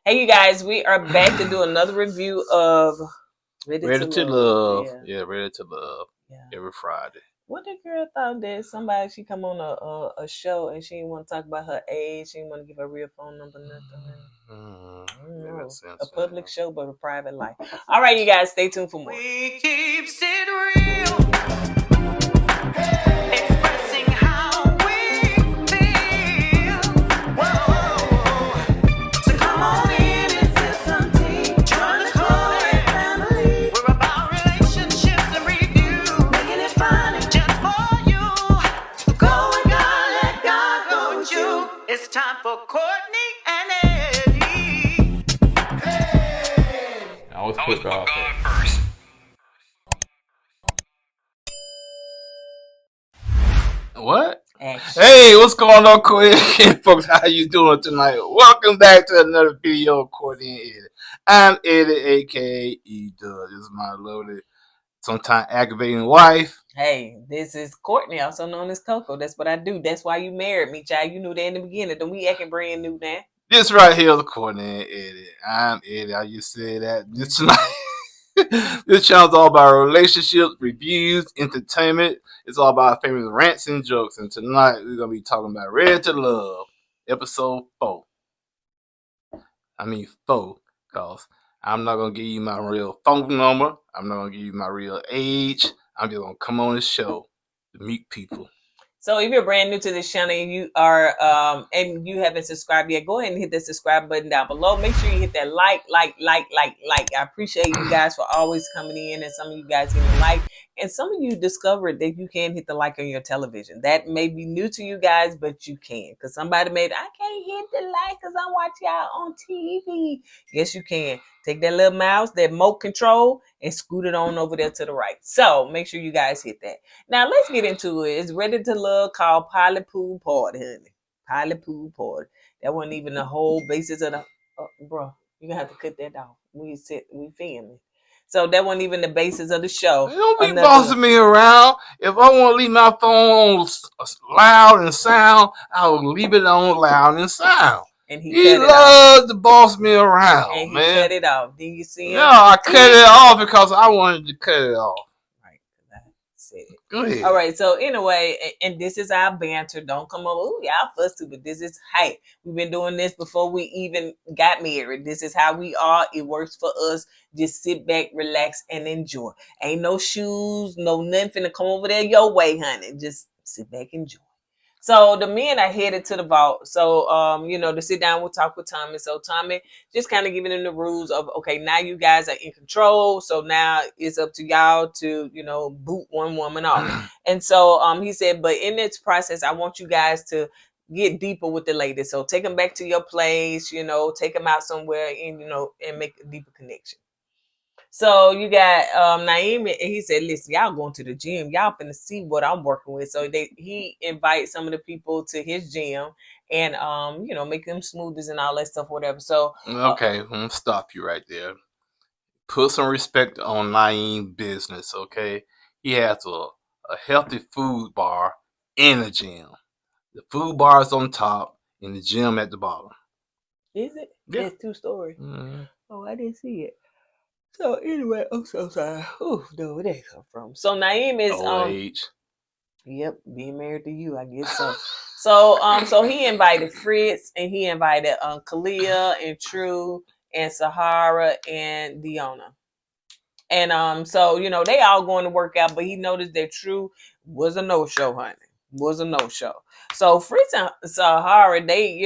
Hey, you guys, we are back to do another review of Ready to Love. Yeah. Ready to Love. Yeah. Every Friday. What the girl thought that somebody she come on a show and she didn't want to talk about her age, she didn't want to give her real phone number, nothing. I don't know. A public show, but a private life. All right, you guys, stay tuned for more. We keep it real. Expressing how we feel. Whoa. So come on in and sip some tea. Join the KoEd family. We're about relationships and review. Making it fun just for you. Go with God, let God go with you. It's time for Kourtney and Eddie. I always put God first. What? Action. Hey, what's going on, KoEd? Folks, how you doing tonight? Welcome back to another video of Kourtney and Eddie. I'm Eddie, aka E-Dub. This is my lovely, sometimes aggravating wife. Hey, this is Kourtney, also known as Coco. That's what I do. That's why you married me, child. You knew that in the beginning. Don't we acting brand new now? This right here is Kourtney and Eddie. I'm Eddie. I just said that this tonight. This channel's all about relationships, reviews, entertainment. It's all about famous rants and jokes. And tonight we're gonna be talking about Ready to Love, episode 4. I mean 4, cause I'm not gonna give you my real phone number. I'm not gonna give you my real age. I'm just gonna come on the show to meet people. So if you're brand new to this channel and you are and you haven't subscribed yet, go ahead and hit the subscribe button down below. Make sure you hit that like. I appreciate you guys for always coming in, and some of you guys hitting the like, and some of you discovered that you can hit the like on your television. That may be new to you guys, but you can, because somebody made I can't hit the like because I'm watching y'all on TV. Yes, you can. Take that little mouse, that remote control, and scoot it on over there to the right. So make sure you guys hit that. Now let's get into it. It's Ready to Love called Pilot Pool Party, honey. Pilot Pool Party. That wasn't even the whole basis of the bro. You're gonna have to cut that off. We filming. So that wasn't even the basis of the show. Don't be bossing me around. If I want to leave my phone on loud and sound, I will leave it on loud and sound. And he loves to boss me around, and he man. cut it off. Did you see him? No, I cut it off because I wanted to cut it off. Right, I said it. Go ahead. All right, so anyway, and this is our banter. Don't come over. Ooh, y'all fuss too, but this is hey. We've been doing this before we even got married. This is how we are. It works for us. Just sit back, relax, and enjoy. Ain't no shoes, no nothing finna come over there your way, honey. Just sit back, enjoy. So the men are headed to the vault. So, to sit down, we'll talk with Tommy. So Tommy just kind of giving them the rules of, okay, now you guys are in control. So now it's up to y'all to, boot one woman off. And so he said, but in this process, I want you guys to get deeper with the ladies. So take them back to your place, take them out somewhere and make a deeper connection. So you got Naeem, and he said, listen, y'all going to the gym. Y'all finna see what I'm working with. So he invites some of the people to his gym and, make them smoothies and all that stuff, whatever. So okay, I'm going to stop you right there. Put some respect on Naeem's business, okay? He has a healthy food bar in the gym. The food bar is on top and the gym at the bottom. Is it? Yeah. It's 2 stories. Mm-hmm. Oh, I didn't see it. So anyway, I'm so sorry. Oh, no, where they come from? So Naeem is age. Yep, being married to you, I guess so. So he invited Fritz and he invited Kalia and True and Sahara and Deanna. And so they all going to work out, but he noticed that True was a no-show, honey. Was a no-show. So Fritz and Sahara, they,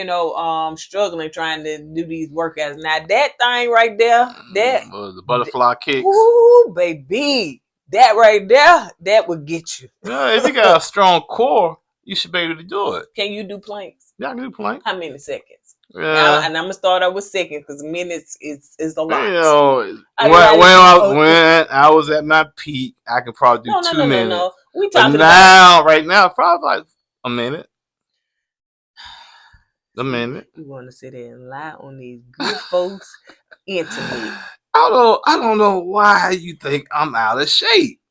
struggling trying to do these workouts. Now that thing right there, that the butterfly kicks. Ooh, baby. That right there, that would get you. Yeah, if you got a strong core, you should be able to do it. Can you do planks? Yeah, I can do planks. How many seconds? Yeah. Now, and I'm gonna start out with seconds because minutes is a lot. When I was at my peak, I could probably do 2 minutes. No. We talking right now, probably like a minute. A minute. You want to sit there and lie on these good folks intimate. I don't know why you think I'm out of shape.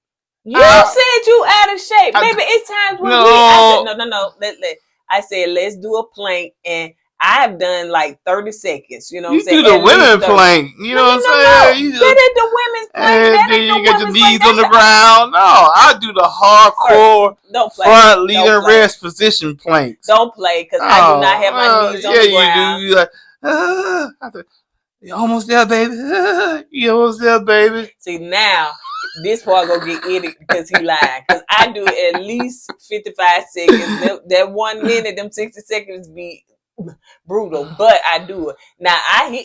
You said you out of shape. Maybe it's times when I said no. I said let's do a plank and I've done like 30 seconds. You know what I'm You saying? do the At least women 30. plank. You know No, what I'm saying? You That just, ain't the women's plank. and That then ain't you the get your women's knees plank. on the ground. No, I do the hardcore Don't play. front Don't leading play. rest position planks. Don't play because I do not have my knees on Yeah, the you do. ground. You like, you almost there, baby. You almost there, baby. See, now this part gonna get edited because he lied. Because I do at least 55 seconds. That 1 minute, them 60 seconds be brutal, but I do it. Now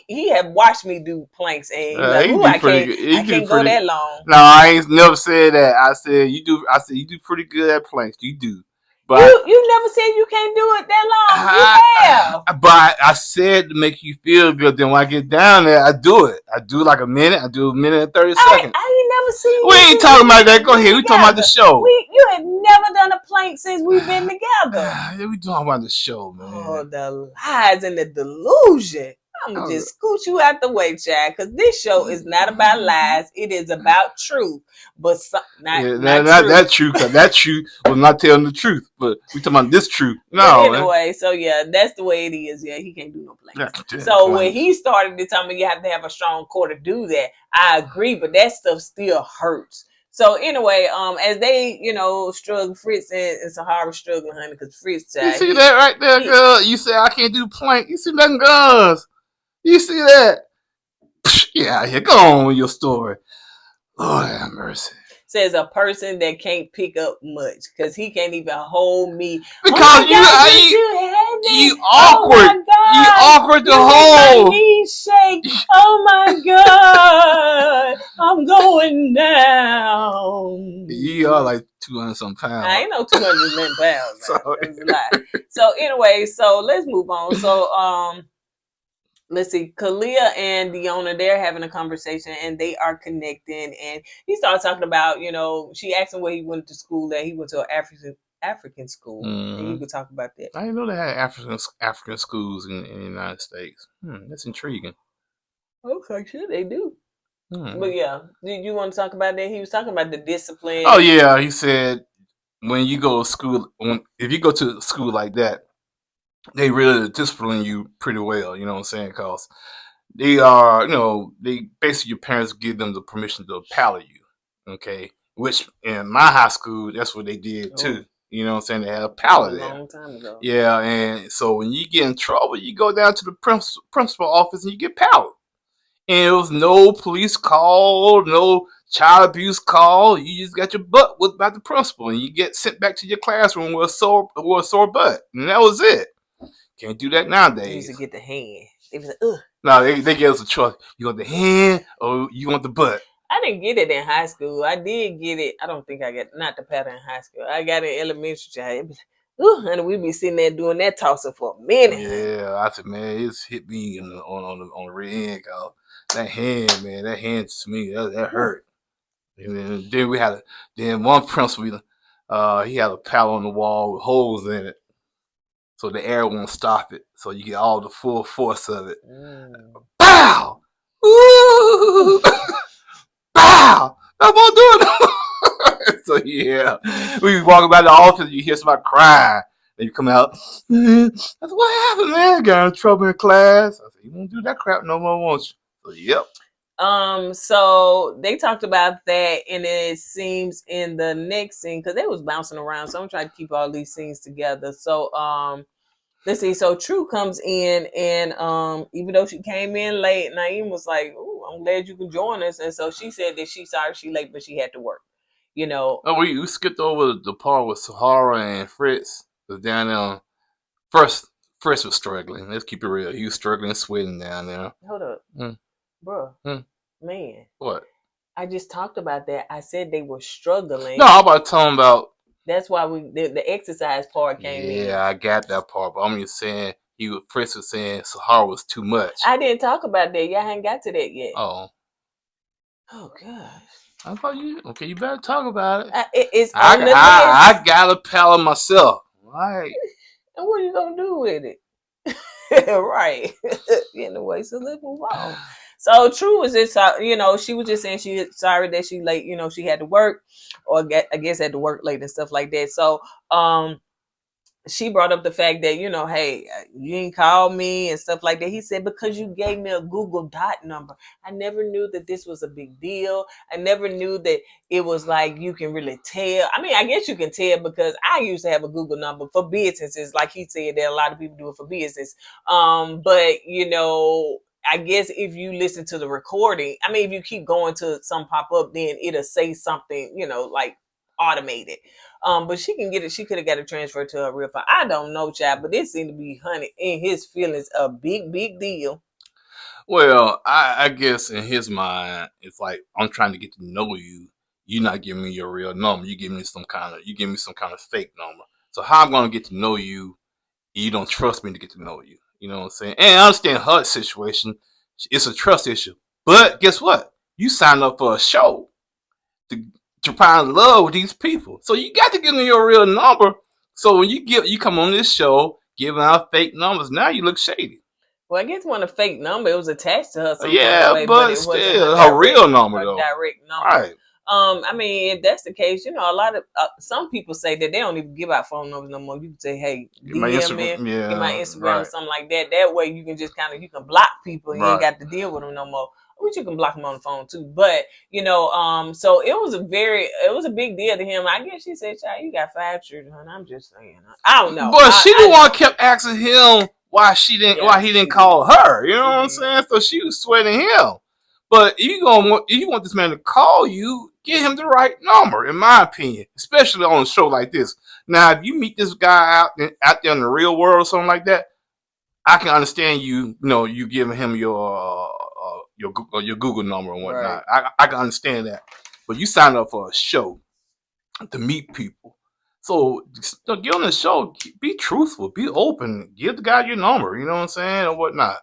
he have watched me do planks and he's like, He ooh, do pretty good. I can't go that long. No, I ain't never said that. I said you do. I said you do pretty good at planks. You do. But You never said you can't do it that long. You have. But I said to make you feel good. Then when I get down there, I do it. I do like a minute. I do a minute and 30 seconds. I ain't never seen We you ain't talking about that. Go ahead. We talking about the show. You have never done a plank since we've been together. We talking about the show, man. Oh, the lies and the delusion. I'm gonna just scoot you out the way, child, because this show is not about lies. It is about truth, but not truth. That truth, because that truth was not telling the truth. But we talking about this truth. No, but anyway, so yeah, that's the way it is. Yeah, he can't do no planks. So when he started to tell me you have to have a strong core to do that, I agree, but that stuff still hurts. So anyway, as they, struggle, Fritz and Sahara struggling, honey, because Fritz, you see that right there, girl? You say I can't do plank. You see them guns? You see that? Yeah, here, go on with your story. Lord have mercy. Says a person that can't pick up much because he can't even hold me. Because you awkward. You awkward to hold. My knees shake. Oh my god, I'm going down. You are like 200-some pounds. I ain't no 200 pounds. That's a lie. So anyway, so let's move on. So let's see, Kalia and Deonna, they're having a conversation and they are connecting. And he started talking about, she asked him where he went to school at. He went to an African school. Mm-hmm. And he could talk about that. I didn't know they had African schools in the United States. That's intriguing. Okay, sure they do. But yeah, did you want to talk about that? He was talking about the discipline. Oh yeah, he said when you go to school, if you go to a school like that, they really discipline you pretty well, you know what I'm saying? Because they are, they basically your parents give them the permission to paddle you, okay? Which in my high school, that's what they did too. You know what I'm saying? They had a paddle there. A long time ago. Yeah, and so when you get in trouble, you go down to the principal office and you get paddled. And there was no police call, no child abuse call. You just got your butt whipped by the principal, and you get sent back to your classroom with a sore butt, and that was it. Can't do that nowadays. They used to get the hand. They was like, ugh. No, they gave us a choice. You want the hand or you want the butt? I didn't get it in high school. I did get it. I don't think I got not the pattern in high school. I got it in elementary child. Ooh, honey, we be sitting there doing that tossing for a minute. Yeah, I said, man, it's hit me on the rear end, cause that hand, man, that hand to me, that hurt. And then we had one principal, he had a paddle on the wall with holes in it. So the air won't stop it. So you get all the full force of it. Bow! Ooh! Bow! I won't do it. So yeah. We walking by the office, you hear somebody crying. Then you come out. I said, what happened, man? Got in trouble in class. I said, you won't do that crap no more, won't you? So yep. So they talked about that, and it seems in the next scene because they was bouncing around. So I'm trying to keep all these scenes together. So let's see. So True comes in, and even though she came in late, Naeem was like, "Ooh, I'm glad you can join us." And so she said that she's sorry she late, but she had to work. Oh, we skipped over the part with Sahara and Fritz was down there. First, Fritz was struggling. Let's keep it real. He was struggling, sweating down there. Hold up. Bro, man. What? I just talked about that. I said they were struggling. No, I'm about talking about. That's why the exercise part came in. Yeah, I got that part, but I'm just saying Fritz was saying Sahara was too much. I didn't talk about that. Y'all hadn't got to that yet. Oh gosh. I thought you. Okay, you better talk about it. It's on the list. I got a pallet myself. Right. And what are you gonna do with it? Right. Anyway, so let's move on. So True was just, she was just saying she sorry that she late, she had to work, or I guess had to work late and stuff like that. So, she brought up the fact that, hey, you ain't called me and stuff like that. He said, because you gave me a Google Dot number. I never knew that this was a big deal. I never knew that it was like you can really tell. I mean, I guess you can tell because I used to have a Google number for businesses. Like he said, that a lot of people do it for business. But I guess if you listen to the recording, I mean, if you keep going to some pop up, then it'll say something, like automated. But she can get it. She could have got it transferred to her real phone. I don't know, child, but this seemed to be, honey, in his feelings, a big, big deal. Well, I guess in his mind, it's like I'm trying to get to know you. You're not giving me your real number. You give me some kind of fake number. So how I'm gonna get to know you? You don't trust me to get to know you. You know what I'm saying? And I understand her situation. It's a trust issue. But guess what? You signed up for a show to find love with these people. So you got to give them your real number. So when you come on this show giving out fake numbers, now you look shady. Well, I guess it wasn't a fake number. It was attached to her some Yeah, way, but it wasn't still, her her real number though. direct number. Right. I mean, if that's the case, a lot of some people say that they don't even give out phone numbers no more. You can say, "Hey, Get my DM me, Instagram, get my Instagram or right. something like that." That way, you can just you can block people. And you ain't Right. got to deal with them no more. Which you can block them on the phone too. But so it was a big deal to him. I guess she said, "Child, you got 5 children." Honey. I'm just saying. I don't know. But she the one kept asking him why he didn't call her. You know what I'm saying? So she was sweating him. But if you want this man to call you, get him the right number, in my opinion, especially on a show like this. Now, if you meet this guy out there in the real world or something like that, I can understand you giving him your Google number and whatnot. Right. I can understand that. But you signed up for a show to meet people. So get on the show, be truthful, be open, give the guy your number, you know what I'm saying, or whatnot.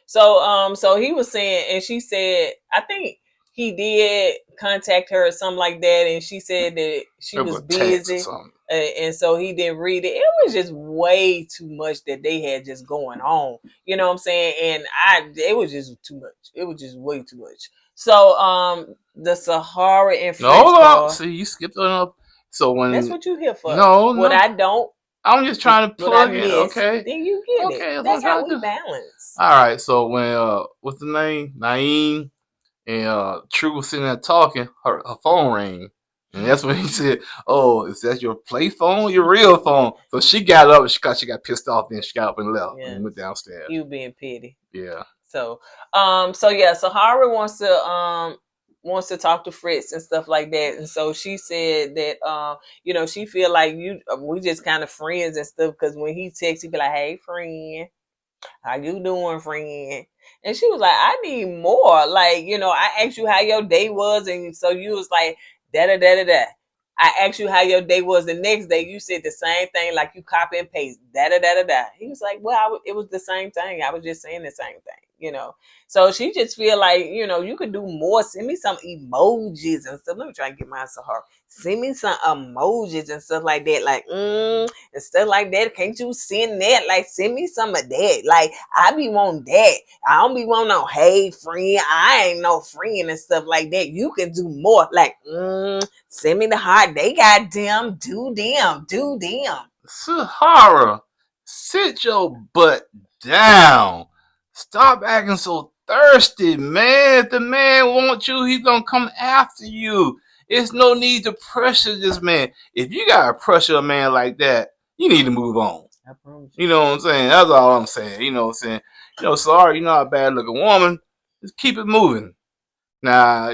So he was saying, and she said, I think he did contact her or something like that, and she said that she was busy, and so he didn't read it. It was just way too much that they had just going on. You know what I'm saying? And it was just too much. It was just way too much. So the Sahara and Fritz No, see, you skipped it up. So when that's what you here for. No, what I don't. I'm just trying to plug in. Okay. Then you get it. That's how we balance. All right. So when what's the name? Naeem and True was sitting there talking, her phone rang. And that's when he said, "Oh, is that your play phone? Your real phone?" So she got up and she got pissed off. Then she got up and left and went downstairs. You being petty. Yeah. So Sahara wants to talk to Fritz and stuff like that, and so she said that she feel like we just kind of friends and stuff, because when he texts, he be like, "Hey, friend, how you doing, friend?" And she was like, "I need more. Like, I asked you how your day was, and so you was like, da da da da da. I asked you how your day was the next day. You said the same thing, like you copy and paste, da da da da da." He was like, "Well, it was the same thing. I was just saying the same thing, So she just feel like, you could do more. Send me some emojis and stuff. Let me try and get mine to her. Send me some emojis and stuff like that, like and stuff like that. Can't you send that? Like, send me some of that. Like, I be wanting that. I don't be wanting no, hey friend, I ain't no friend and stuff like that. You can do more. Like, send me the heart. They goddamn do them. Sahara, sit your butt down. Stop acting so thirsty, man. If the man wants you, he's gonna come after you. There's no need to pressure this man. If you gotta pressure a man like that, you need to move on. I promise you. You know what I'm saying? That's all I'm saying. You know what I'm saying? Sorry, you're not a bad looking woman. Just keep it moving. Now,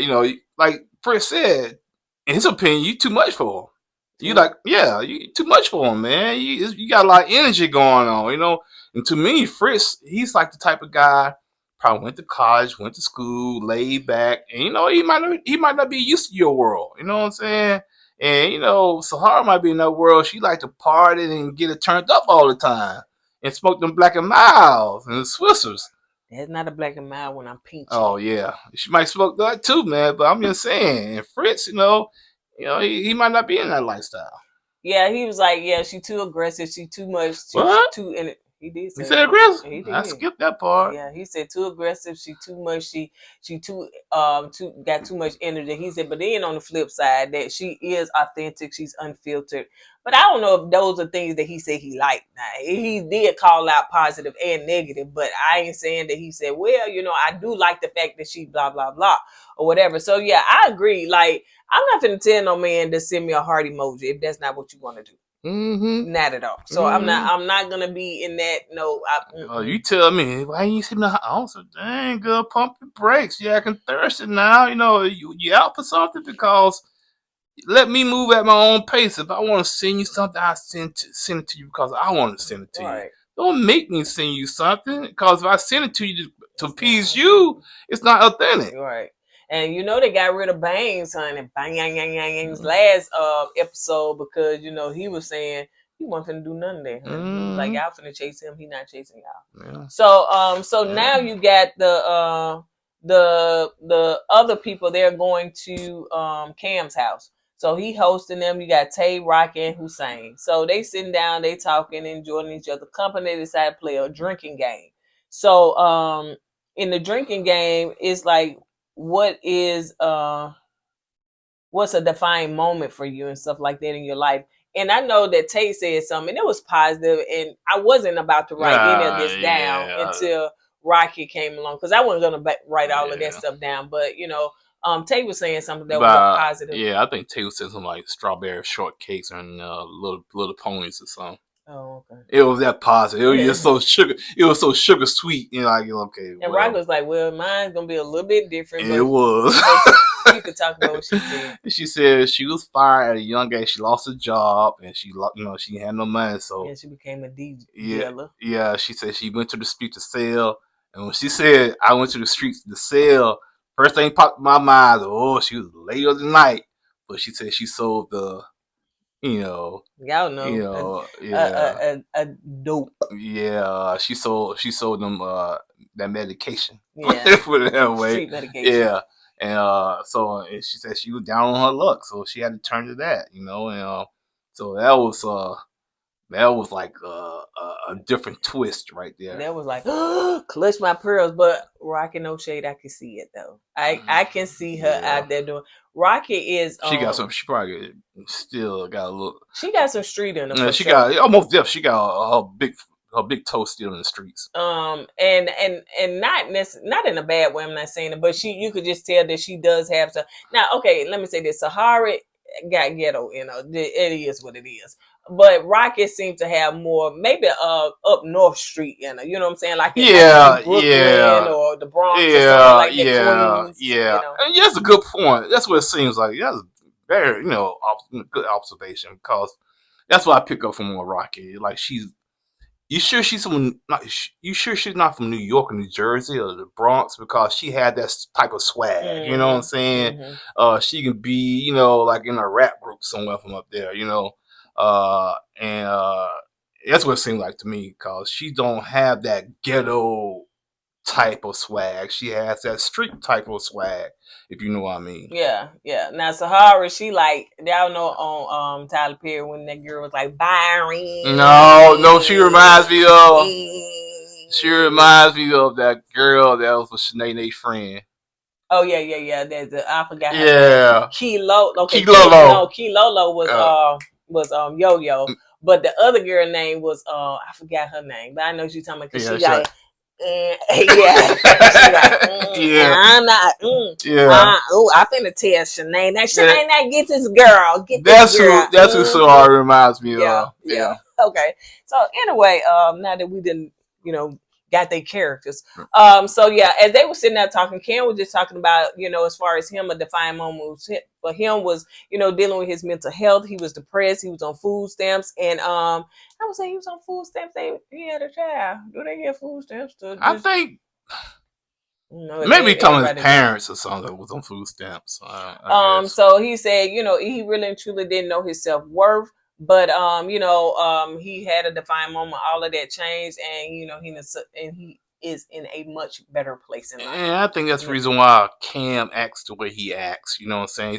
like Fritz said, in his opinion, you too much for him. You too much for him, man. You got a lot of energy going on, And to me, Fritz, he's like the type of guy probably went to college, went to school, laid back, and he might not be used to your world. You know what I'm saying? And Sahara might be in that world. She like to party and get it turned up all the time and smoke them Black and Milds and the Swissers. That's not a Black and Mild when I'm pinching. Oh yeah, she might smoke that too, man. But I'm just saying, and Fritz, he might not be in that lifestyle. Yeah, he was like, yeah, she too aggressive. She too much. She too in it. He did He say said that. aggressive. He I did. skipped that part. Yeah, he said too aggressive. She too much. She too got too much energy. He said, but then on the flip side, that she is authentic. She's unfiltered. But I don't know if those are things that he said he liked. Now he did call out positive and negative, but I ain't saying that he said, well, I do like the fact that she blah blah blah or whatever. So yeah, I agree. Like I'm not gonna tell no man to send me a heart emoji if that's not what you want to do. Mm-hmm. Not at all. So I'm not gonna be in that. No, Oh, you tell me why you sitting the house? Dang, girl, pump your brakes. You acting thirsty now. You out for something because let me move at my own pace. If I want to send you something, I send it to you because I want to send it to you. right. Don't make me send you something because if I send it to you to It's appease not you, it's not authentic. right. And they got rid of Bangs, honey. Bang, yang, yang, yang, yang's last episode because he was saying he wasn't finna do none of that, honey. He was like, y'all finna chase him. He not chasing y'all. Yeah. So now you got the other people. They're going to Cam's house. So he hosting them. You got Tay, Rocky, and Hussein. So they sitting down, they talking, enjoying each other company. They decide to play a drinking game. So in the drinking game, it's like what's a defining moment for you and stuff like that in your life. And I know that Tay said something, and it was positive, and I wasn't about to write any of this down until Rocky came along, because I wasn't gonna write all of that stuff down. But Tay was saying something that was a positive. Yeah, I think Tay was saying something like strawberry shortcakes and little ponies or something. Oh, okay. It was that positive. It was just so sugar. It was so sugar sweet. Like okay. And Rocky was like, "Well, mine's gonna be a little bit different." It was. You could talk about what she said. She said she was fired at a young age. She lost her job and she had no money. So she became a DJ. Yeah. She said she went to the street to sell, and when she said I went to the streets to sell, first thing popped in my mind, she was late of the night. But she said she sold the, y'all know, a dope. Yeah, she sold them that medication. Yeah, put it that way. Street medication. Yeah. And so she said she was down on her luck, so she had to turn to that, and so that was like a different twist right there. That was like clutch my pearls, but Rocky no shade. I can see it though. I can see her out there doing. Rocky is. She got some. She probably still got a little. She got some street in her. She got almost deaf. She got her big toe still in the streets. And not in a bad way. I'm not saying it, but you could just tell that she does have some. Now, okay, let me say this: Sahara got ghetto. It is what it is. But Rocket seems to have more, maybe up North Street, you know what I'm saying? Like Brooklyn or the Bronx, or something like that. Queens, And that's a good point. That's what it seems like. That's very, good observation, because that's what I pick up from Rocket. Like you sure she's not from New York or New Jersey or the Bronx, because she had that type of swag. Mm-hmm. You know what I'm saying? Mm-hmm. She can be, like in a rap group somewhere from up there. And that's what it seems like to me, because she don't have that ghetto type of swag. She has that street type of swag, if you know what I mean. Yeah. Now Sahara, she like, y'all know on Tyler Perry when that girl was like Byron. No, she reminds me of. She reminds me of that girl that was with Shanae's friend. Oh yeah. I forgot. Yeah. Kilolo. Okay. Kilolo was Yo-Yo, but the other girl name was I forgot her name, but I know she's talking about, because she like. I'm not. I finna tell Shanae. Now Shanae, now get this girl. That's who Sahara reminds me of. Yeah. Okay. So anyway, now that we didn't, got their characters. So yeah, as they were sitting there talking, Ken was just talking about, as far as him, a defining moment for him was, dealing with his mental health. He was depressed. He was on food stamps, and I would say he was on food stamps. He had a child. Do they get food stamps? I think. Maybe telling his parents or something that was on food stamps. So he said, he really and truly didn't know his self-worth. But he had a defined moment. All of that changed, and he is in a much better place in life. And I think that's the reason why Cam acts the way he acts. You know what I'm saying?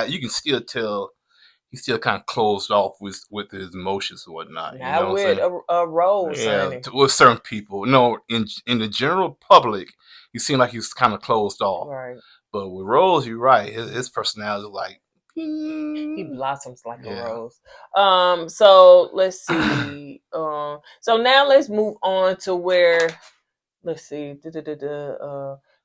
You can still tell he's still kind of closed off with his emotions and whatnot. You know Not what I'm with saying? a rose, Yeah, honey. with certain people. No, in the general public, he seemed like he's kind of closed off. Right. But with Rose, you're right. His personality is like, He blossoms like a yeah. rose. So let's see. So now let's move on to where, let's see.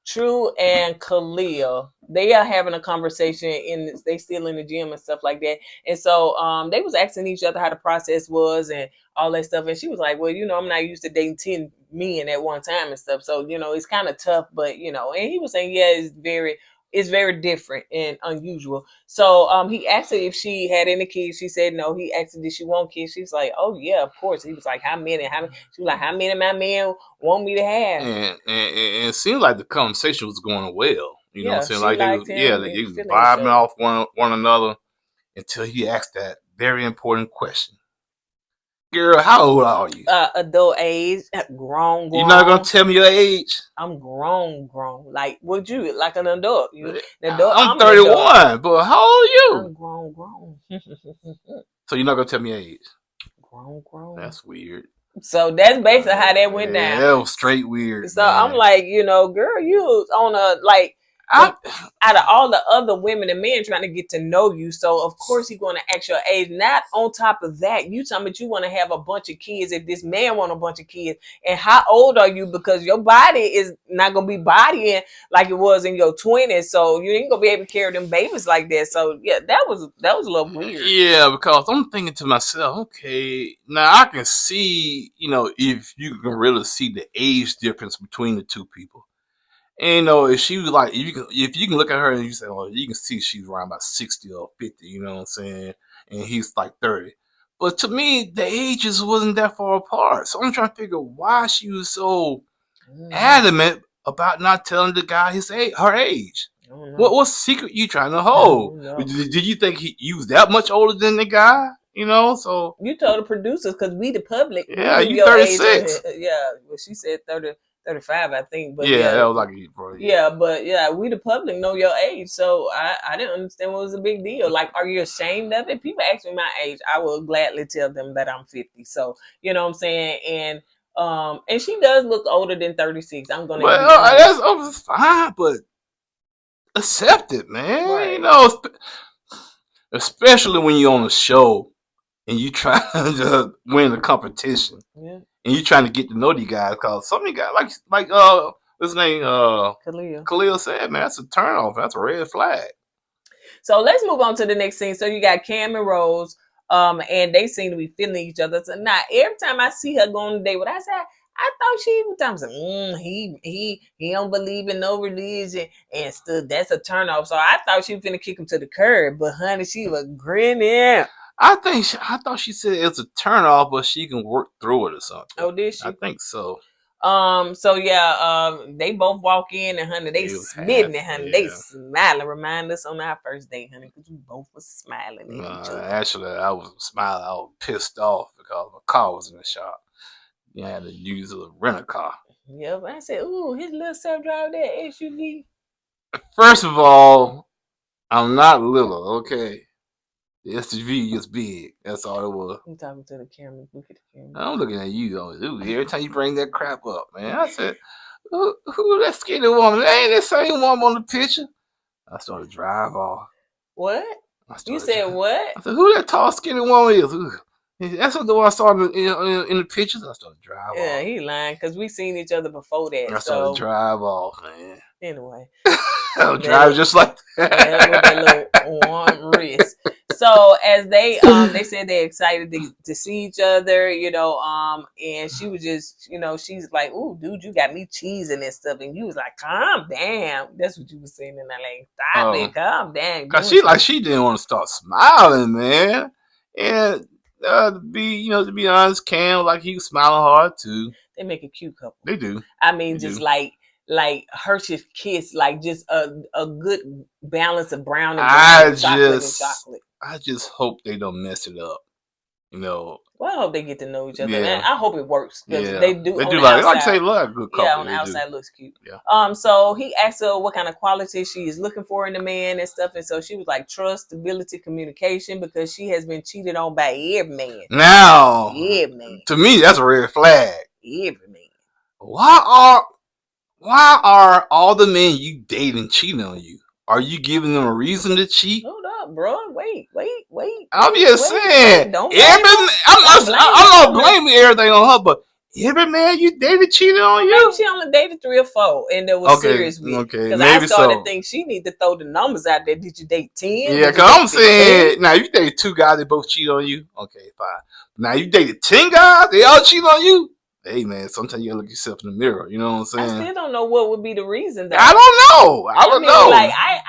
True and Khalil, they are having a conversation they still in the gym and stuff like that. And so they was asking each other how the process was and all that stuff. And she was like, well, I'm not used to dating 10 men at one time and stuff. So, it's kind of tough, but and he was saying, yeah, it's very different and unusual. So he asked her if she had any kids. She said no. He asked her, did she want kids? She's like, oh yeah, of course. He was like, how many? She was like, how many of my men want me to have? And it seemed like the conversation was going well. You know what I'm Yeah, saying? she Like liked him they and was feeling each vibing other. off one another until he asked that very important question. Girl, how old are you? Adult age, grown. You're not gonna tell me your age? I'm grown. Like, would you like an adult? You an adult? I'm I'm an adult. 31, but how old are you? I'm grown. So you're not gonna tell me your age? Grown. That's weird. So that's basically how that went down. Yeah, that was straight weird. So man. I'm like, girl, you was on a like. Out of all the other women and men trying to get to know you, so of course he's going to ask your age. Not on top of that, you talking about you want to have a bunch of kids. If this man want a bunch of kids, and how old are you? Because your body is not going to be bodying like it was in your 20s, so you ain't going to be able to carry them babies like that. So yeah, that was a little weird. Yeah, because I'm thinking to myself, okay, now I can see, if you can really see the age difference between the two people. And if she was like, if you can look at her and you say, oh, you can see she's around about 60 or 50, you know what I'm saying? And he's like 30. But to me, the ages wasn't that far apart. So I'm trying to figure why she was so adamant about not telling the guy her age. What secret you trying to hold? Did you think he was that much older than the guy? So you told the producers because we the public. Yeah, you 36. Yeah, well, she said 30. 35, I think, but yeah, that was like bro. Yeah, but yeah, we the public know your age, so I didn't understand what was a big deal. Like, are you ashamed of it? People ask me my age, I will gladly tell them that I'm 50. So you know what I'm saying, and she does look older than 36. I'm gonna. Well, that's fine, but accept it, man. Right. Especially when you're on a show and you try to win a competition. Yeah. And you trying to get to know these guys, because some of these guys, like what's his name? Khalil said, man, that's a turnoff. That's a red flag. So let's move on to the next scene. So you got Cam and Rose, and they seem to be feeling each other. So now every time I see her going on a date with, I thought she was he don't believe in no religion and stuff. That's a turnoff. So I thought she was finna kick him to the curb, but honey, she was grinning. I thought she said it's a turnoff, but she can work through it or something. Oh, did she? I think so. So yeah, they both walk in and honey, they smitten it, honey. Yeah. They smiling. Remind us on our first date, honey, because we both was smiling at each other. Actually, I was smiling. I was pissed off because my car was in the shop. You had to use a rental car. Yep, I said, ooh, his little self-drive that SUV. First of all, I'm not little, okay? The SUV is big. That's all it was. I'm talking to the camera. Look at the camera. I'm looking at you, though. Every time you bring that crap up, man. I said, who that skinny woman? That ain't that same woman on the picture. I started to drive off. What? You said what? I said, who that tall skinny woman is? That's what the one I saw in the pictures. I started to drive off. Yeah, he lying because we seen each other before that. I started to drive off, man. Anyway. I'll drive just like that. With that little one wrist. So as they said they're excited to see each other, and she was just, she's like, ooh, dude, you got me cheesing and stuff. And you was like, calm down. That's what you was saying in LA. Stop it, calm down. Cause she didn't want to start smiling, man. And to be honest, Cam, like, he was smiling hard too. They make a cute couple. They do. I mean, just like Hershey's Kiss, like just a good balance of brown and chocolate. I just hope they don't mess it up. You know, Well, I hope they get to know each other. Yeah. And I hope it works because yeah, they do. They On do the like outside, I say, look, a good couple. yeah, on the They do. outside looks cute. Yeah. So he asked her what kind of qualities she is looking for in a man and stuff, and so she was like trust, stability, communication, because she has been cheated on by every man. Now, Every man. to me, that's a red flag. Every man. Why are all the men you dating cheating on you? Are you giving them a reason to cheat? Hold up, bro. Wait. I'm just saying. Don't blame her. I'm Don't not blame blaming everything on her, but every man you dated cheated on you. Maybe she only dated 3 or 4, and that was serious with. Okay, Because I maybe started so. to think she need to throw the numbers out there. Did you date 10? Yeah, because I'm saying, now you dated 2 guys that both cheat on you. Okay, fine. Now you dated 10 guys, they all cheat on you. Hey man, sometimes you gotta look yourself in the mirror. You know what I'm saying? I still don't know what would be the reason though. I don't know. I don't know. Like I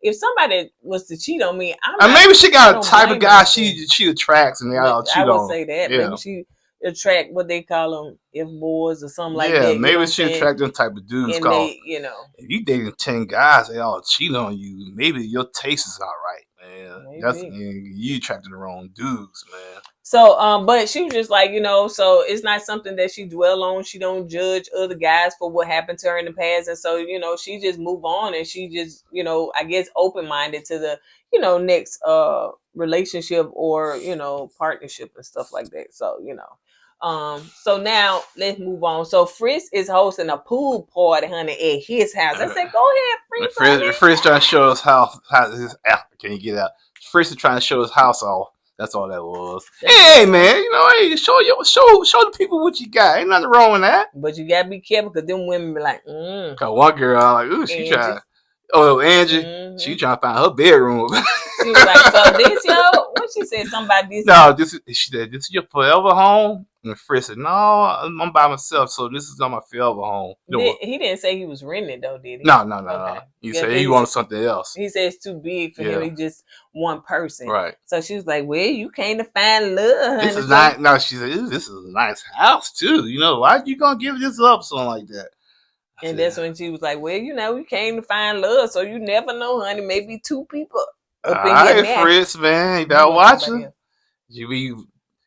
if somebody was to cheat on me, and maybe she got a type of guy she attracts, and they all cheat on. I would say that. Yeah. Maybe she attract what they call them F boys or something like that. Yeah, maybe she attract them type of dudes. And called, they, you know, if you dating 10 guys, they all cheat on you. Maybe your taste is not right, man. That's you attracting the wrong dudes, man. So, but she was just like, you know, so it's not something that she dwell on. She don't judge other guys for what happened to her in the past. And so, you know, she just move on and she just, you know, I guess open-minded to the, you know, next relationship or, you know, partnership and stuff like that. So, you know. So now let's move on. So Fritz is hosting a pool party, honey, at his house. I said, go ahead, Fritz. Fritz trying to show us how his can you get out? Fritz is trying to show his house off. That's all that was. Hey man, you know, hey, show the people what you got. Ain't nothing wrong with that. But you gotta be careful because them women be like, Cause one girl, I'm like, ooh, she trying. Oh, Angie, she trying to find her bedroom. She was like, so this, what she said? Somebody this. No, she said, this is your forever home. And Fritz said, no, I'm by myself, so this is not my forever home. He didn't say he was renting though, did he? No. Okay. He said he wanted something else. He said it's too big for him. He just one person. Right. So she was like, well, you came to find love. This is nice. No, she said, this is a nice house too. You know, why you gonna give this up, something like that? And that's when she was like, well, you know, we came to find love, so you never know, honey. Maybe 2 people up in your marriage. Fritz, man, you better watch her.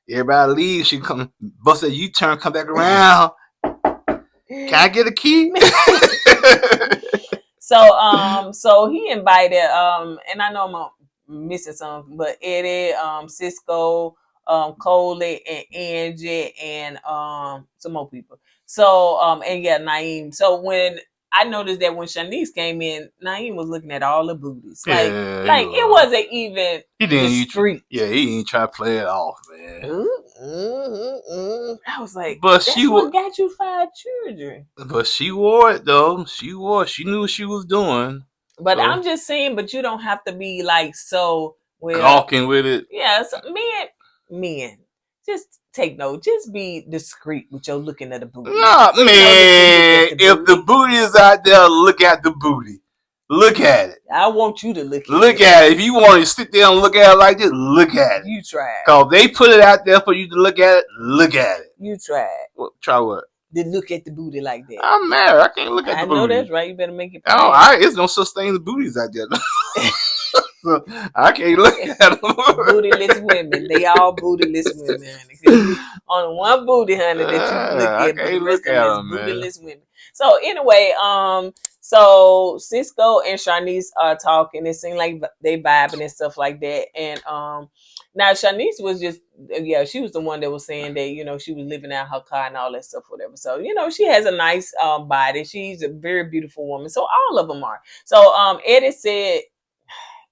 Everybody leaves, she come bust a U-turn, come back around. Can I get a key? So he invited and I know I'm missing some, but Eddie, Cisco, KoEd, and Angie, and some more people. So and yeah, Naeem. So when I noticed that when Shanice came in, Naeem was looking at all the booties. Like it wasn't even discreet. He ain't try to play it off, man. I was like, but that's what got you 5 children. But she wore it though. She knew what she was doing. But I'm just saying, but you don't have to be like so gawking with it. Yeah, so men, just take note. Just be discreet with your looking at the booty. Nah, man. If the booty is out there, look at the booty. Look at it. I want you to look at it. Look at it. If you want to sit there and look at it like this, look at it. You try. Because they put it out there for you to look at it. Look at it. You try. Try what? To look at the booty like that. I'm married. I can't look at the booty. I know that's right. You better make it. It's no such thing as booties out there. So I can't look at them. Bootyless women. They all bootyless women, honey. On one booty, honey, that you look at, but the rest of them is bootyless women. So anyway, so Cisco and Shanice are talking. It seemed like they vibing and stuff like that. And now Shanice was just, she was the one that was saying that, you know, she was living out her car and all that stuff, whatever. So, you know, she has a nice body. She's a very beautiful woman. So all of them are. So Eddie said,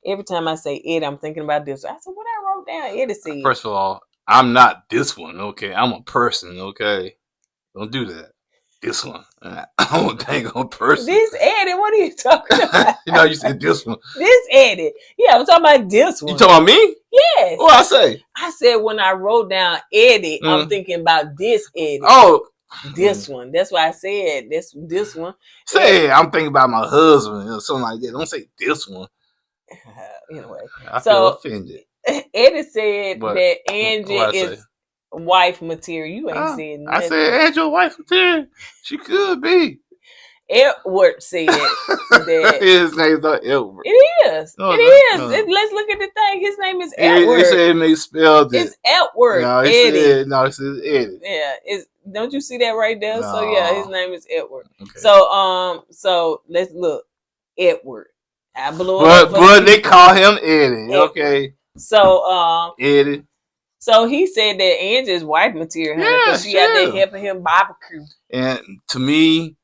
every time I say Eddie, I'm thinking about this. I said, what I wrote down, Eddie said. First of all, I'm not this one, okay? I'm a person, okay? Don't do that. This one. I'm a dang on person. This Eddie, what are you talking about? You know, you said this one. This Eddie. Yeah, I'm talking about this one. You talking about me? Yes. What I say? I said when I wrote down Eddie, I'm thinking about this Eddie. Oh. This one. That's why I said this one. Say, I'm thinking about my husband or something like that. Don't say this one. Anyway. I feel offended. Eddie said that Angie is wife material. You ain't saying nothing. I said Angel wife material. She could be. Edward said that His name's not Edward. it is. No, It no. is. Let's look at the thing. His name is They Edward. said they spelled it. It's Edward No, Eddie. it says Eddie. Yeah, it's don't you see that right there? So yeah, his name is Edward. Okay. So let's look. Edward. I blew it up. But they call him Eddie. Edward. Okay. So Eddie. So he said that Angie's wife material, because she out there helping him barbecue. And to me,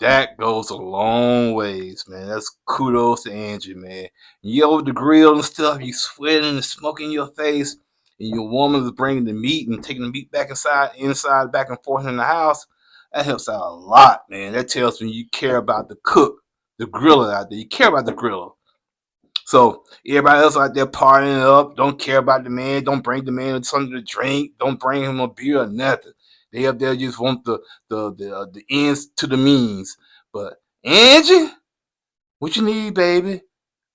that goes a long ways, man. That's kudos to Angie, man. You over the grill and stuff, you sweating and smoking your face, and your woman is bringing the meat and taking the meat back inside, back and forth in the house. That helps out a lot, man. That tells me you care about the cook, the griller out there. You care about the griller. So everybody else out there partying up, don't care about the man, don't bring the man something to drink, don't bring him a beer or nothing. They up there just want the ends to the means. But Angie, what you need, baby?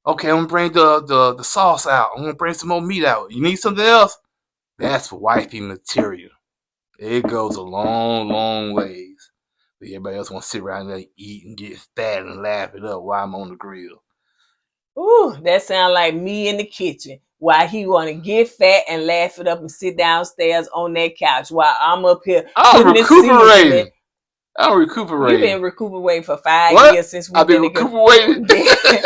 Okay, I'm gonna bring the sauce out. I'm gonna bring some more meat out. You need something else? That's for wifey material. It goes a long, long ways. But everybody else want to sit around there and eat and get fat and laugh it up while I'm on the grill. Ooh, that sounds like me in the kitchen. While he want to get fat and laugh it up and sit downstairs on that couch while I'm up here. I'm recuperating. I'm recuperating. You've been recuperating for 5 years since we've been recuperating.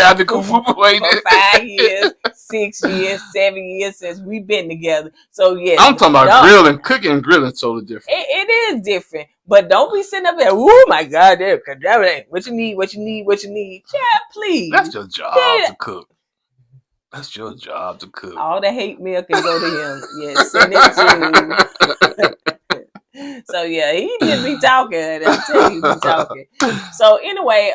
I've been recuperating for 5 years, 6 years, 7 years since we've been together. So yes, I'm talking about grilling, cooking, and grilling. Totally different. It is different, but don't be sitting up there. Oh my God, what you need, what you need, what you need. Child, please. That's your job to cook. That's your job to cook. All the hate mail can go to him. Yes, send it to. So yeah, he just be talking. I'm telling you, he be talking. So anyway,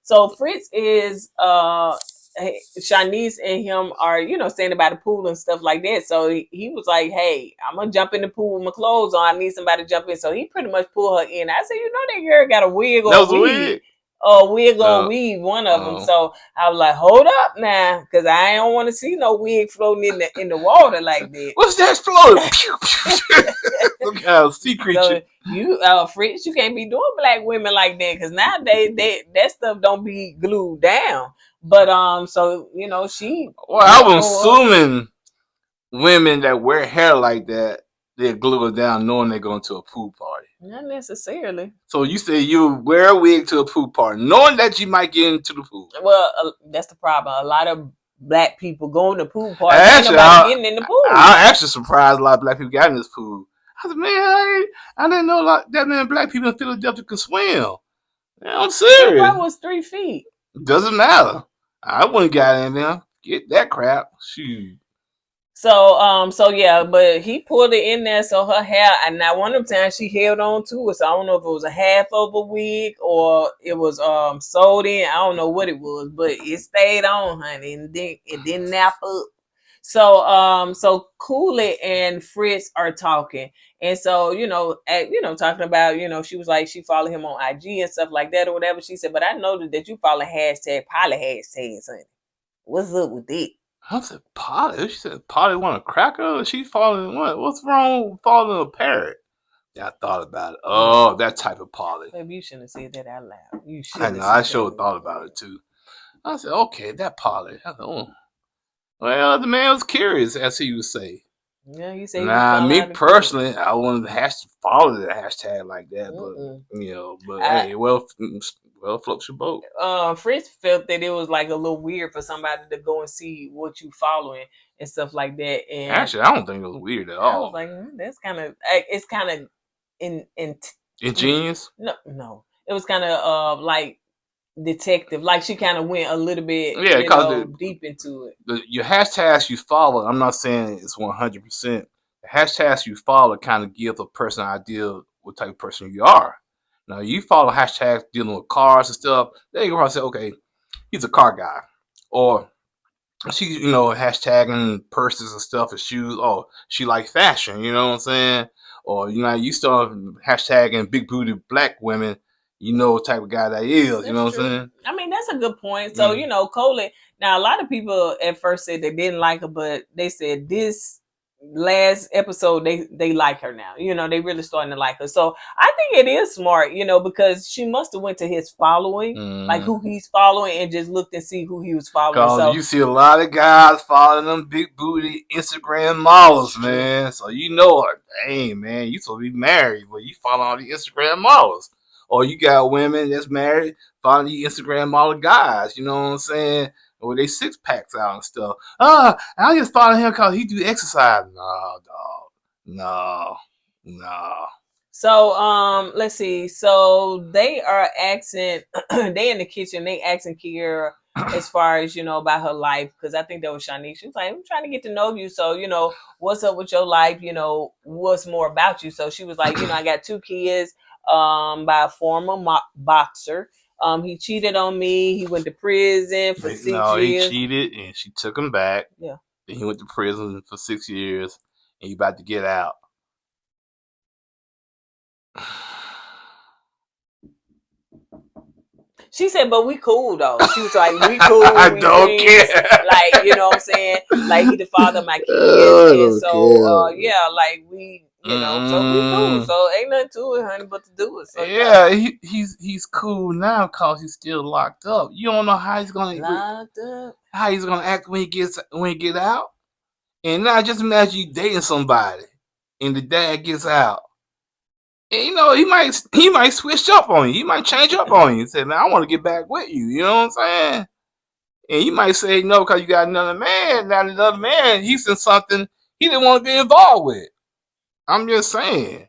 so Fritz is Shanice and him are, saying about the pool and stuff like that. So he was like, hey, I'm gonna jump in the pool with my clothes on. I need somebody to jump in. So he pretty much pulled her in. I said, that girl got a wig or a wig. Wig or weave, one of them. So I was like, hold up now, because I don't want to see no wig floating in the water like that. What's that floating? Some kind of sea creature. So Fritz, you can't be doing black women like that, because nowadays that stuff don't be glued down. But so she. Well, I was assuming women that wear hair like that, they glue it down knowing they're going to a pool party. Not necessarily. So you say you wear a wig to a pool party, knowing that you might get into the pool. Well, that's the problem. A lot of black people go to pool parties. Actually, getting in the pool. I'm actually surprised a lot of black people got in this pool. I said, man, I didn't know that many black people in Philadelphia could swim. Man, I'm serious. That was 3 feet. Doesn't matter. I wouldn't got in there. Get that crap. Shoot. So yeah, but he pulled it in there, so her hair, and now one of the times she held on to it, so I don't know if it was a half of a wig or it was sewed in. I don't know what it was, but it stayed on, honey, and it didn't nap up. So KoEd and Fritz are talking, and so talking about she was like she followed him on IG and stuff like that or whatever. She said, but I noticed that you follow #Polly hashtags, honey. What's up with it? I said, Polly? She said, Polly want a cracker? She's following what? What's wrong with following a parrot? Yeah, I thought about it. Oh, that type of Polly. Maybe you shouldn't have said that out loud. You should. I know. I sure thought about it, too. I said, okay, that Polly. I said, oh. Well, the man was curious, as he would say. Yeah, you say. Nah, me personally, I wanted to follow the hashtag like that, but hey, well, floats your boat. Fritz felt that it was like a little weird for somebody to go and see what you following and stuff like that. And actually, I don't think it was weird at all. I was like, that's kind of, it's kind of ingenious. No, it was kind of like detective. Like she kind of went a little bit, deep into it. Your hashtags you follow, I'm not saying it's 100%. The hashtags you follow kind of give a person an idea what type of person you are. Now, you follow hashtags dealing with cars and stuff, then you can probably say, okay, he's a car guy. Or she, hashtagging purses and stuff and shoes. Oh, she like fashion, you know what I'm saying? Or, you start hashtagging big booty black women, what type of guy that is, that's what I'm saying? I mean, that's a good point. So, KoEd, now a lot of people at first said they didn't like her, but they said this last episode they like her now. They really starting to like her. So I think it is smart, because she must have went to his following, like who he's following, and just looked and see who he was following. Cause So you see a lot of guys following them big booty Instagram models, man. So you know her. Dang, man, you supposed to be married, but you follow all the Instagram models. Or you got women that's married following the Instagram model guys. You know what I'm saying? With they 6-packs out and stuff. I just follow him cause he do exercise. No, dog. No. So let's see. So they are asking they in the kitchen, they asking Kiera as far as, about her life, because I think that was Shanique. She was like, I'm trying to get to know you. So, what's up with your life? What's more about you? So she was like, I got 2 kids by a former boxer. He cheated on me. He went to prison for 6 years. No, he cheated and she took him back. Yeah. Then he went to prison for 6 years and he about to get out. She said, but we cool though. She was like, we cool. I don't care. Like, you know what I'm saying? Like, he the father of my kids. And so, yeah, like we, so we cool. So ain't nothing to it, honey, but to do it. So yeah, he's cool now because he's still locked up. You don't know how he's gonna act when he get out. And now just imagine you dating somebody and the dad gets out. And, he might switch up on you. He might change up on you and say, man, I want to get back with you. You know what I'm saying? And you might say no because you got another man. Now another man, he's in something he didn't want to be involved with. I'm just saying.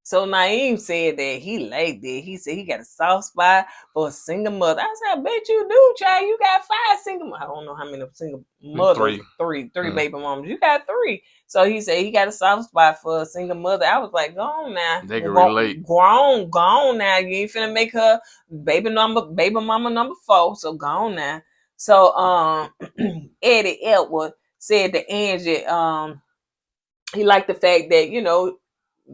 So Naeem said that he liked it. He said he got a soft spot for a single mother. I said, I bet you do, child. You got 5 single. I don't know how many single mothers. Three baby mamas. You got 3. So he said he got a soft spot for a single mother. I was like, go on now. They can relate. Go on now. You ain't finna make her baby mama number 4. So go on now. So Eddie Edward said to Angie, he liked the fact that,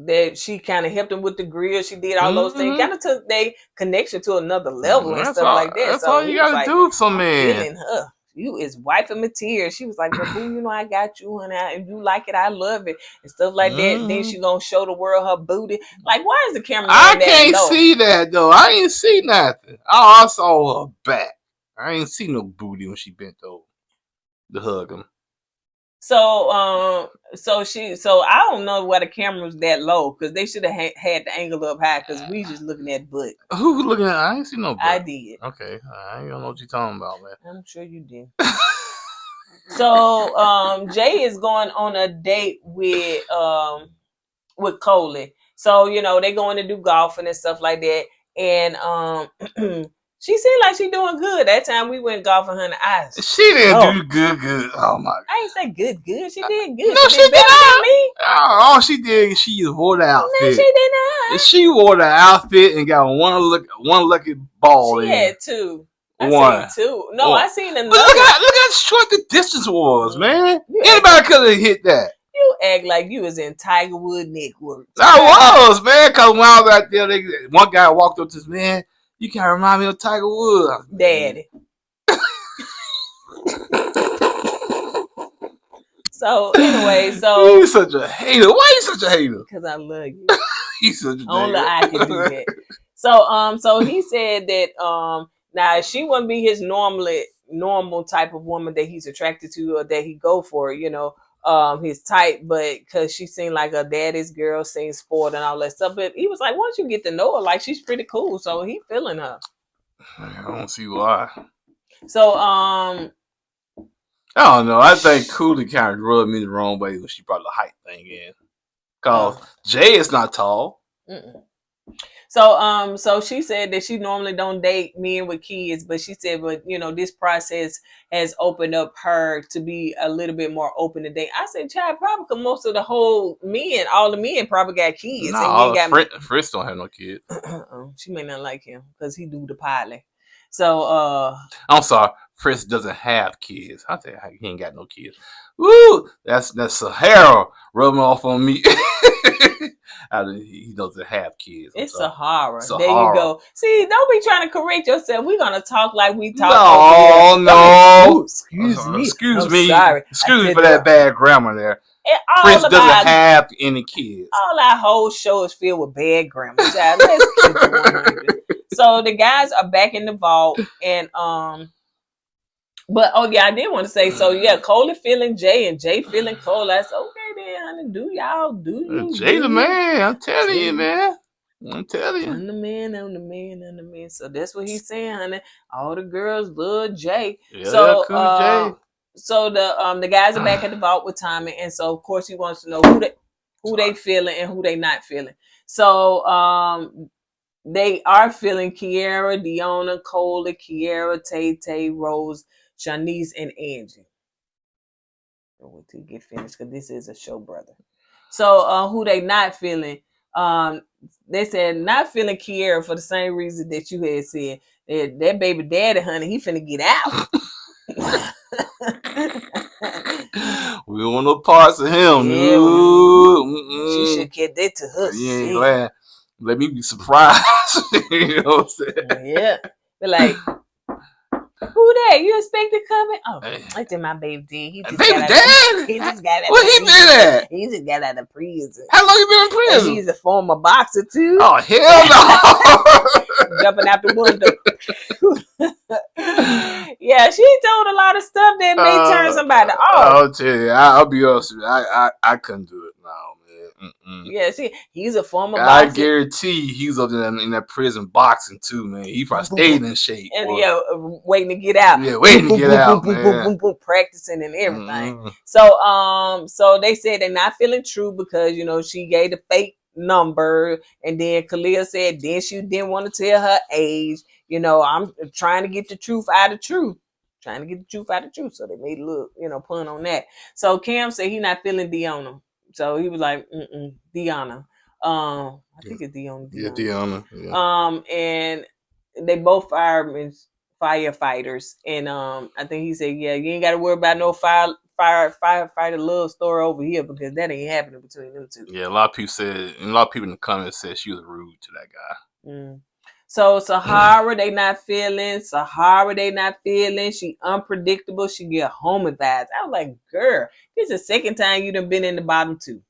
that she kind of helped him with the grill. She did all those things. Kind of took their connection to another level and stuff like that. That's all you gotta do for man. Feeling her. You is wiping my tears. She was like, well, boo, I got you, honey. If you like it, I love it. And stuff like that. Then she gonna show the world her booty. Like, why is the camera I can't see that, though. I ain't see nothing. I saw her back. I ain't see no booty when she bent over to hug him. So, so I don't know why the camera was that low, because they should have had the angle up high, because we just looking at butt. Who looking at? I ain't see no butt. I did. Okay, I don't know what you're talking about, man. I'm sure you did. So, Jay is going on a date with Coley. So, they going to do golfing and stuff like that, and she seemed like she doing good. That time we went golfing, her eyes. She didn't do good. Oh my God. I ain't say good. She did good. No, she did better than me. All she did, she just wore the outfit. No, she did not. She wore the outfit and got one lucky ball. She had 2. I seen 2. No, I seen another. But look how short the distance was, man. Anybody could have hit that. You act like you was in Tiger Woods network. I was, man, because when I was out there, one guy walked up to this man. You can't remind me of Tiger Woods. Daddy. So, anyway, you such a hater. Why you such a hater? Because I love you. He's such a hater. Only I can do that. So he said that, now she wouldn't be his normal type of woman that he's attracted to or that he go for, his type, but because she seemed like a daddy's girl, seemed sport and all that stuff. But he was like, once you get to know her, like, she's pretty cool, so he feeling her. I don't see why. So I don't know. I think Cooley kind of rubbed me the wrong way when she brought the height thing in, cause Jay is not tall. Mm-mm. So she said that she normally don't date men with kids, but she said, but this process has opened up her to be a little bit more open to date. I said, child, probably because most of all the men probably got kids. No, Fritz don't have no kids. She may not like him because he do the pilot. So I'm sorry, Fritz doesn't have kids. I say he ain't got no kids. Woo, that's Sahara rubbing off on me. He doesn't have kids. It's Sahara. Sahara. There you go. See, don't be trying to correct yourself. We're gonna talk like we talk. No. Excuse me. Excuse me. Sorry. Excuse me for that bad grammar there. Fritz doesn't have any kids. All our whole show is filled with bad grammar, child. Let's keep it 100. So the guys are back in the vault, and but oh yeah, I did want to say, so yeah, Cole is feeling Jay and Jay feeling Cole. I said, okay then, honey, do y'all, do you? Jay the man, I'm telling you, man. I'm telling you. I'm the man, I'm the man, I'm the man. So that's what he's saying, honey. All the girls love Jay. Yeah, so cool Jay. So the guys are back at the vault with Tommy, and so of course he wants to know who they feeling and who they not feeling. So they are feeling Kiara, Deonna, Cole, Kiara, Tay, Rose, Shanice, and Angie. We'll get finished because this is a show, brother. So who they not feeling? They said not feeling Kiara for the same reason that you had said. That baby daddy, honey, he finna get out. We don't want no parts of him. Yeah, she should get that to her. Yeah, glad. Let me be surprised. You know what I'm saying? Yeah. They're like, who that? You expected coming? Oh, that's my baby dad. He just baby dad? He just got out Where he been at? He just got out of prison. How long you been in prison? He's a former boxer too. Oh hell no! Jumping out the window. Yeah, she told a lot of stuff that may turn somebody off. I'll tell you, I'll be honest with you. I couldn't do it now, man. Yeah, he's a former boxer. I guarantee he's up in that prison boxing too, man. He probably stayed in shape. And waiting to get out. Yeah, waiting to get out, man. Practicing and everything. So they said they're not feeling true because she gave the fake number, and then Kalia said then she didn't want to tell her age. I'm trying to get the truth out of truth. So they made a little, pun on that. So Cam said he not feeling Deonna. So he was like, Deonna. I think it's Deonna. Yeah, Deonna. Yeah. And they both firefighters. And I think he said, yeah, you ain't got to worry about no firefighter love story over here because that ain't happening between them two. Yeah, a lot of people in the comments said she was rude to that guy. So Sahara, they not feeling. She unpredictable. She get homey vibes. I was like, girl, this is the second time you done been in the bottom two.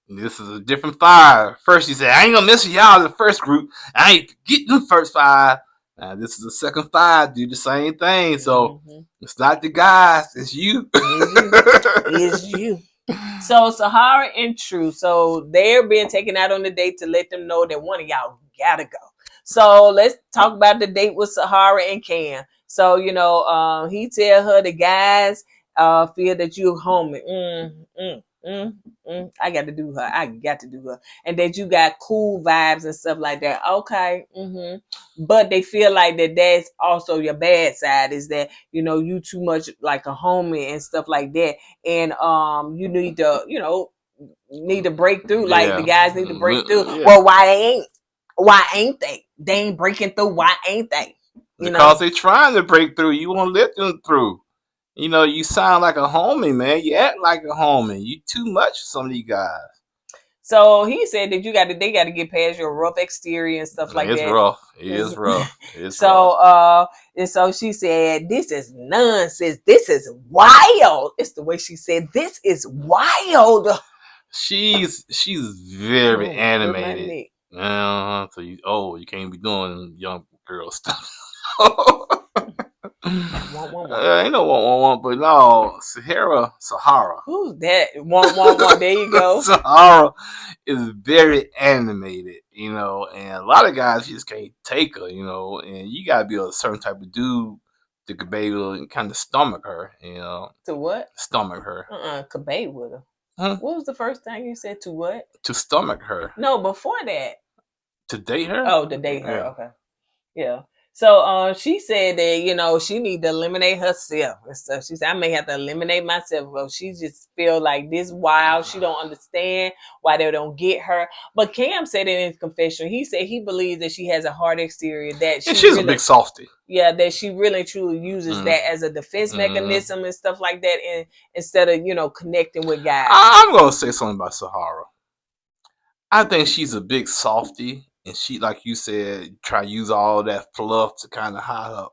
This is a different fire. First she said, I ain't gonna mess with y'all in the first group. I ain't get them first five. Now this is the second five. Do the same thing. So it's not the guys. It's you. It's you. So Sahara and True. So they're being taken out on the date to let them know that one of y'all gotta go. So let's talk about the date with Sahara and Cam. So, he tell her the guys feel that you're homie. I got to do her. And that you got cool vibes and stuff like that. Okay. But they feel like that's also your bad side is that, you too much like a homie and stuff like that. And you need to break through. Yeah. Like the guys need to break through. Yeah. Well, why ain't they? They ain't breaking through. Why ain't they? Because they trying to break through. You won't let them through. You sound like a homie, man. You act like a homie. You too much for some of these guys. So he said that they got to get past your rough exterior and stuff like that. It's rough. It is rough. And so she said, this is nonsense. This is wild. It's the way she said, this is wild. She's very animated. So you can't be doing young girl stuff. Ain't no want, but no, Sahara. Who's that? Want. There you go. Sahara is very animated, and a lot of guys just can't take her, and you gotta be a certain type of dude to be able to kind of stomach her, To what? Stomach her. Could bathe with her. Huh? What was the first thing you said? To what? To stomach her. No, before that. To date her? Oh, to date her. Yeah. Okay. Yeah. So she said that, she need to eliminate herself and stuff. She said, I may have to eliminate myself. Well, she just feel like this wild. She don't understand why they don't get her. But Cam said in his confession, he said he believes that she has a hard exterior. That she's really, a big softie. Yeah, that she really truly uses that as a defense mechanism and stuff like that. And instead of, connecting with guys. I'm going to say something about Sahara. I think she's a big softie. And she, like you said, try to use all that fluff to kind of hide her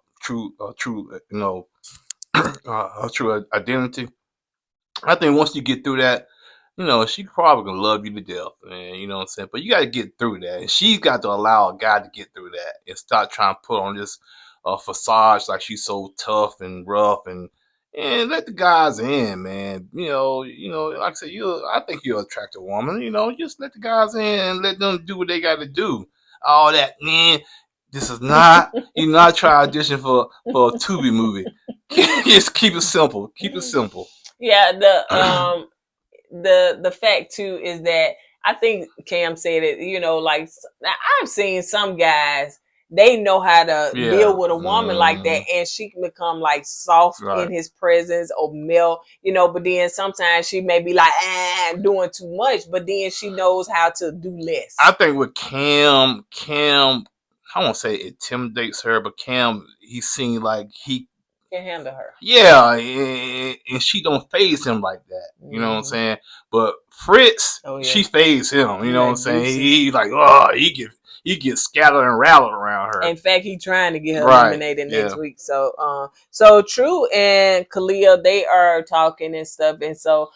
true identity. I think once you get through that, you know, she probably gonna love you to death, man. You know what I'm saying? But you got to get through that, and she's got to allow a guy to get through that and stop trying to put on this facade like she's so tough and rough, and let the guys in, man. Like I said, I think you're an attractive woman. You know, just let the guys in and let them do what they got to do. All that, man. This is not you not try to audition for a Tubi movie. Just keep it simple. Keep it simple. Yeah, the fact too is that I think Cam said it, like I've seen some guys, they know how to deal with a woman like that, and she can become like soft in his presence or melt, but then sometimes she may be like doing too much, but then she knows how to do less. I think with Cam, I won't say intimidates her, but Cam, he seemed like he can handle her. Yeah, and she don't phase him like that. You know what I'm saying? But Fritz, she phase him. You know what I'm saying? He like, he gets scattered and rattled around her. In fact, he trying to get her eliminated next week. So True and Kalia, they are talking and stuff, and so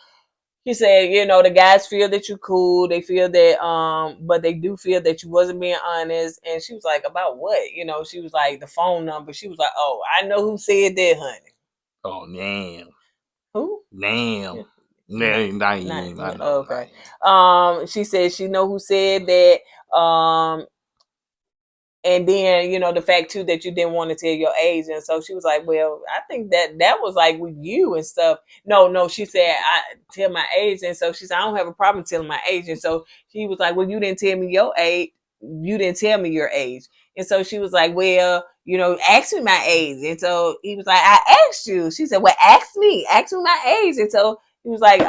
he said, the guys feel that you're cool. They feel that, but they do feel that you wasn't being honest. And she was like, about what? She was like, the phone number. She was like, oh, I know who said that, honey. Oh, Naeem. Who? Naeem. Naeem. Okay. She said she know who said that. And then, the fact too that you didn't want to tell your age. And so she was like, well, I think that was like with you and stuff. No, she said, I tell my age. And so she said, I don't have a problem telling my age. And so she was like, well, you didn't tell me your age. You didn't tell me your age. And so she was like, well, ask me my age. And so he was like, I asked you. She said, well, ask me my age. And so he was like,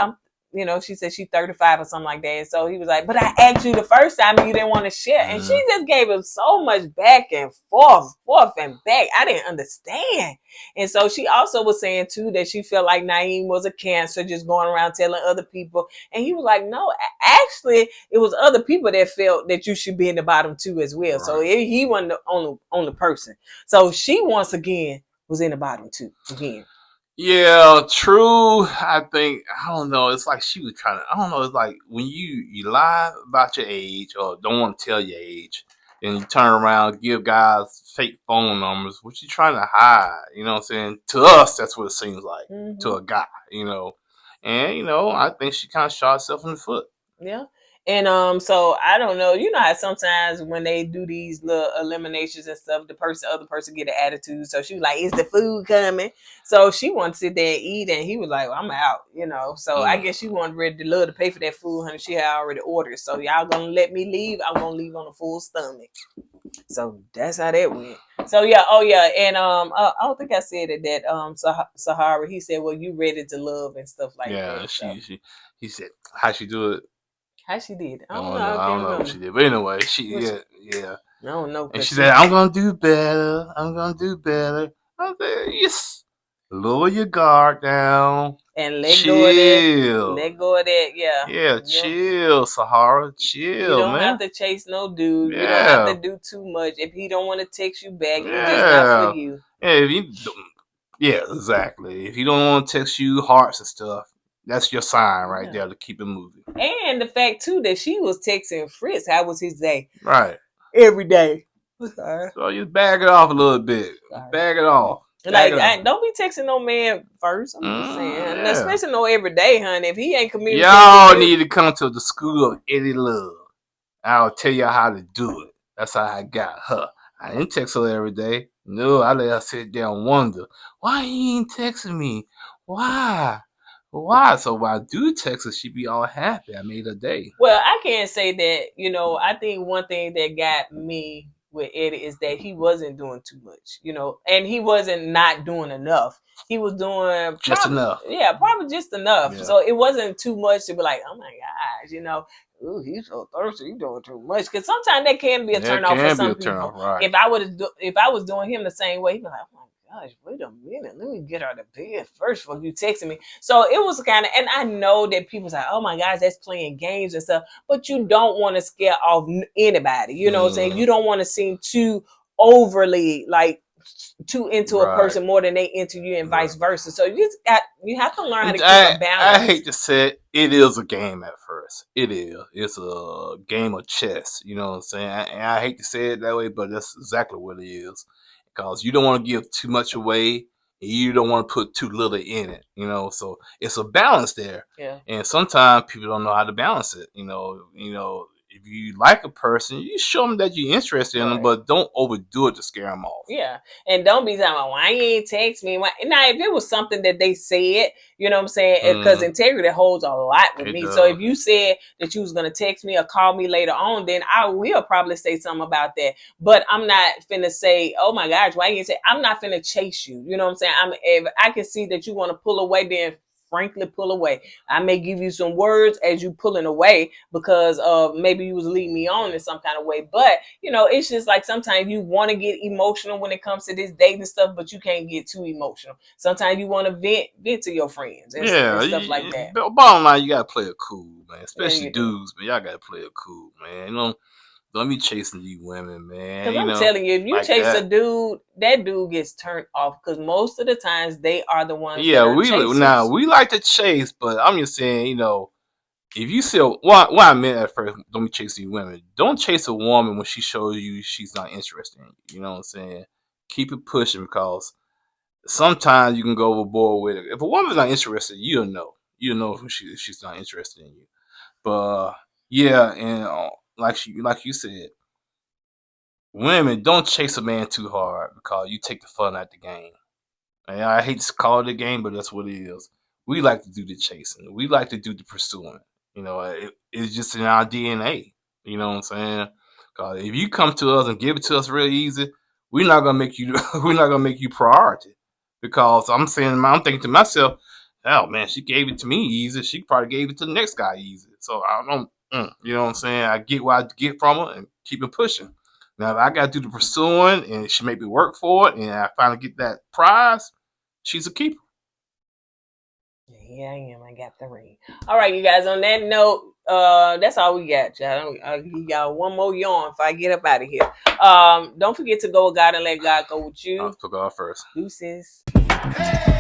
she said she's 35 or something like that. And so he was like, but I asked you the first time and you didn't want to share. And she just gave him so much back and forth and back. I didn't understand. And so she also was saying too that she felt like Naeem was a cancer just going around telling other people. And he was like, no, actually it was other people that felt that you should be in the bottom too as well. Right. So he wasn't the only person. So she once again was in the bottom too again. Yeah, True. I think, I don't know. It's like she was trying to, I don't know. It's like when you lie about your age or don't want to tell your age, and you turn around, give guys fake phone numbers, what you trying to hide? You know what I'm saying? To us, that's what it seems like to a guy, And, I think she kind of shot herself in the foot. Yeah. And so I don't know, how sometimes when they do these little eliminations and stuff, the other person get an attitude. So she was like, is the food coming? So she wanted to sit there and eat, and he was like, well, I'm out, So I guess she wanted ready to love to pay for that food, honey. She had already ordered. So y'all gonna let me leave? I'm gonna leave on a full stomach. So that's how that went. So yeah, and I don't think I said it that Sahara, he said, well, you ready to love and stuff like that. Yeah, he said, how'd she do it? How she did? I don't know what she did. But anyway, yeah. I don't know. And she said, I'm going to do better. I said, yes. Lower your guard down. And let go of that. Let go of that, yeah. Yeah, chill, Sahara. Chill, man. You don't have to chase no dude. Yeah. You don't have to do too much. If he don't want to text you back, he's just not for you. Yeah, exactly. If he don't want to text you hearts and stuff, that's your sign right there to keep it moving. And the fact, too, that she was texting Fritz, how was his day? Right. Every day. Sorry. So you bag it off a little bit. Sorry. Bag it off. Don't be texting no man first. I'm just saying. Especially no every day, honey. If he ain't communicating. Y'all need to come to the school of Eddie Love. I'll tell you how to do it. That's how I got her. I didn't text her every day. No, I let her sit there and wonder, why you ain't texting me? Why? So when I do text her, she be all happy. I made her day. Well, I can't say that, I think one thing that got me with Eddie is that he wasn't doing too much, and he wasn't not doing enough. He was doing just enough. Yeah, probably just enough. Yeah. So it wasn't too much to be like, oh my gosh, ooh, he's so thirsty, he's doing too much. Because sometimes that can be a turn off for some people. Right. If I was doing him the same way, he'd be like, oh my gosh, wait a minute, let me get out of bed first before you texting me. So it was kind of, and I know that people say, oh my gosh, that's playing games and stuff, but you don't want to scare off anybody. You know what I'm saying? You don't want to seem too overly like too into a person more than they into you, and vice versa. So you have to learn how to keep a balance. I hate to say it, it is a game at first. It is. It's a game of chess. You know what I'm saying? I hate to say it that way, but that's exactly what it is. Because you don't want to give too much away, and you don't want to put too little in it. You know, so it's a balance there. Yeah. And sometimes people don't know how to balance it. You know, if you like a person, you show them that you're interested in them, but don't overdo it to scare them off. Yeah, and don't be talking about why you ain't text me. Now, if it was something that they said, you know what I'm saying, because integrity holds a lot with me. So if you said that you was gonna text me or call me later on, then I will probably say something about that. But I'm not finna say, oh my gosh, why you ain't say? I'm not finna chase you. You know what I'm saying? If I can see that you want to pull away, then frankly pull away. I may give you some words as you pulling away because maybe you was leading me on in some kind of way. But you know, it's just like sometimes you want to get emotional when it comes to this dating stuff, but you can't get too emotional. Sometimes you want to vent to your friends and stuff like that. Bottom line, you gotta play it cool, man. Especially dudes, man. Y'all gotta play it cool, man. You know, don't be chasing these women, man. Because I'm telling you, if you chase a dude, that dude gets turned off. Because most of the times they are the ones. Yeah, we like to chase, but I'm just saying, you know, if you see what I meant at first, don't be chasing women. Don't chase a woman when she shows you she's not interested in you. You know what I'm saying? Keep it pushing because sometimes you can go overboard with it. If a woman's not interested, you'll know. You'll know if she's not interested in you. But yeah, and like you said, women don't chase a man too hard because you take the fun out the game. And I hate to call it a game, but that's what it is. We like to do the chasing. We like to do the pursuing. You know, it's just in our DNA. You know what I'm saying? Because if you come to us and give it to us real easy, we're not gonna make you. We're not gonna make you priority. Because I'm thinking to myself, oh man, she gave it to me easy. She probably gave it to the next guy easy. So I don't. You know what I'm saying? I get what I get from her and keep it pushing. Now, if I got to do the pursuing and she make me work for it and I finally get that prize, she's a keeper. Yeah, I am. I got the ring. All right, you guys. On that note, that's all we got, y'all. I'll give y'all one more yawn if I get up out of here. Don't forget to go with God and let God go with you. I'll go first. Deuces. Hey!